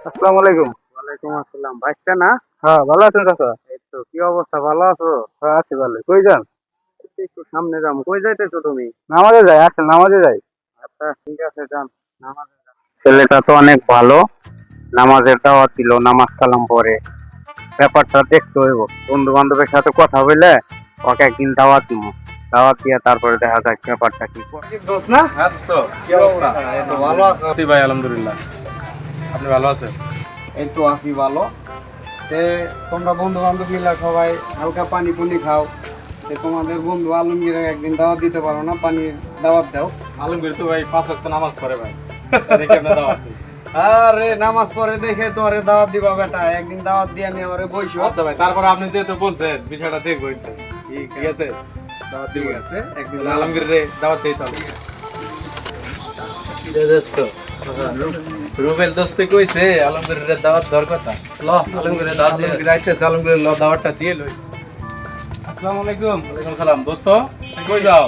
আসসালামু আলাইকুম। ওয়ালাইকুম আসসালাম। ভাইস্তা না? হ্যাঁ, ভালো আছেন চাচা? এই তো কি অবস্থা, ভালো আছো? হ্যাঁ, আছি ভালো। কই যান? এই তো একটু সামনে যাবো। কই যাইতেছো তুমি? নামাজে যাই, আসেন নামাজে যাই। আচ্ছা ঠিক আছে, যান নামাজে যান। ছেলেটা তো অনেক ভালো, নামাজের দাওয়াত দিল, নামাজ কালাম পরে ব্যাপারটা দেখতে হইব। বন্ধু বান্ধবের সাথে কথা বলে ওকে একদিন দাওয়াত দিব, দাওয়াত দিয়ে তারপরে দেখা যাক ব্যাপারটা কি। দোস্ত না? হ্যাঁ দোস্ত, কি অবস্থা? এই তো ভালো আছো? আছি ভাই, আলহামদুলিল্লাহ। আপনি ভালো আছেন? এই তো আছি ভালো। তে তোমরা বন্ধু বান্ধব মিলে সবাই হালকা পানি পুনি খাও। তে তোমাদের বন্ধু আলমগীর একদিন দাওয়াত দিতে পারো না, পানির দাওয়াত দাও। আলমগীর তো ভাই 5 ওয়াক্ত নামাজ পড়ে ভাই। দেখি আপনার দাওয়াত দিই। আরে নামাজ পড়ে দেখে তোরে দাওয়াত দিবা বেটা, একদিন দাওয়াত দিয়ে নিয়ে আমারে বইসো। আচ্ছা ভাই, তারপরে আপনি যেহেতু বলছেন বিষয়টা দেখবো ইনশাআল্লাহ। ঠিক ঠিক আছে, দাওয়াত দিব। ঠিক আছে, একদিন আলমগীর রে দাওয়াত দেই তাহলে। দোস্ত, রুবেল দোস্তে কইছে আলমগীর রে দাওয়াত দেওয়ার কথা। ল আলমগীর রে দাওয়াত দিয়ে রাইতেছে, আলমগীর ল দাওয়াতটা দিয়ে লই। আসসালামু আলাইকুম। ওয়ালাইকুম সালাম। দোস্ত কই যাও?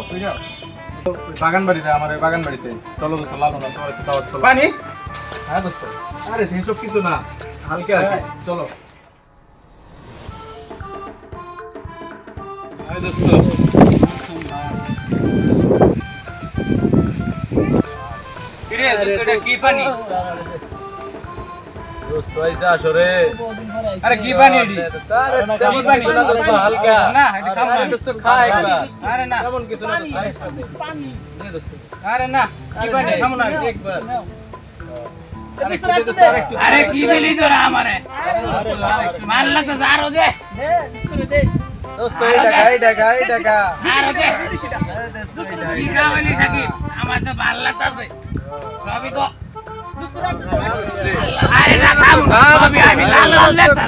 বাগান বাড়িতে, আমার এই বাগান বাড়িতে। চলো দোস্ত, লালো না তোমার একটু দাওয়াত চলো। পানি? হ্যাঁ দোস্ত, আরে সেসব কিছু না, হালকা আর কি। চলো। হ্যাঁ দোস্ত, কিরে দোস্ত, এটা কি পানি? দোস্ত আইছে আসরে। আরে কি পানি এডি? আরে কি তেমন পানি? কিছু না দোস্ত, হালকা। না, এটা খাম আরে না। দোস্ত খা একবার। আরে না, তেমন কিছু না দোস্ত, পানি। নে দোস্ত। আরে না, কি পানি? খাম না একবার। আরে কি দিলি তোরা আমারে? মাল লাগতেছে, আরো দে। দোস্ত এই টাকা, এই টাকা, এই টাকা। আরো দে। কি খাওয়ালি থাকি? আমার তো ভাল লাগতেছে। সবই তো আরে না খাম না, আমি লাল লাল লাগতাছে।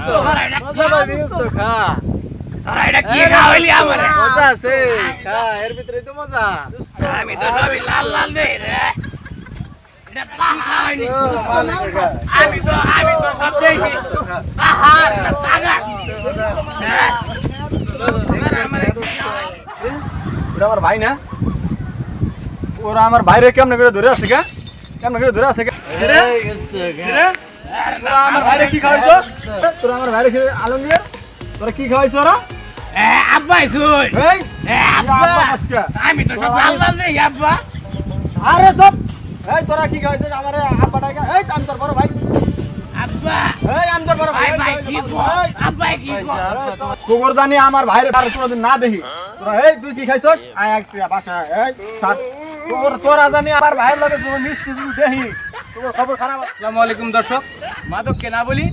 তোরা এটা কি- তোরা এটা কি খাওয়ালি আমারে? মজা আছে, খা, এর ভিতরে তো মজা। আমি তো সবই লাল লাল দেই রে। এটা কি খাওয়াইলি? আমি তো সব দেখি। আহা, আগা। ওরা আমার ভাই না? ওরা আমার ভাইরে কেমনে করে ধরে আছে কে? কেমনে করে ধরে আছে কে? তোরা আমার ভাইরে কি খাওয়াইছো? তোরা আমার ভাইরে আলমগীর, তোরা কি খাওয়াইছো ওরা? আব্বাই শুন। এই, আব্বা, আব্বা মাসকা। আমি তো সব লাল লাল দেই আব্বা। আরে চুপ। এই তোরা কি খাওয়াইছো আমারে আব্বাটাকে? এই আমি তোর বড় ভাই। আব্বা, এই আমি তোর বড় ভাই। ভাই কি কো? আব্বাই কি কো? কুকুর জানি আমার ভাইরে আর কোনোদিন না দেখি। তোরা এই তুই কি খাইছস? আয় আসছি বাসায়। এই স্যার, তোরা জানি আমার ভাইয়ের লগে তুমি মিষ্টি যদি দেখি, তোমার খবর খারাপ। আসসালামু আলাইকুম দর্শক। মাদককে না বলি,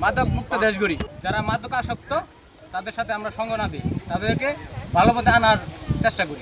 মাদক মুক্ত দেশ গড়ি। যারা মাদক আসক্ত তাদের সাথে আমরা সঙ্গ না দিই, তাদেরকে ভালো পথে আনার চেষ্টা করি।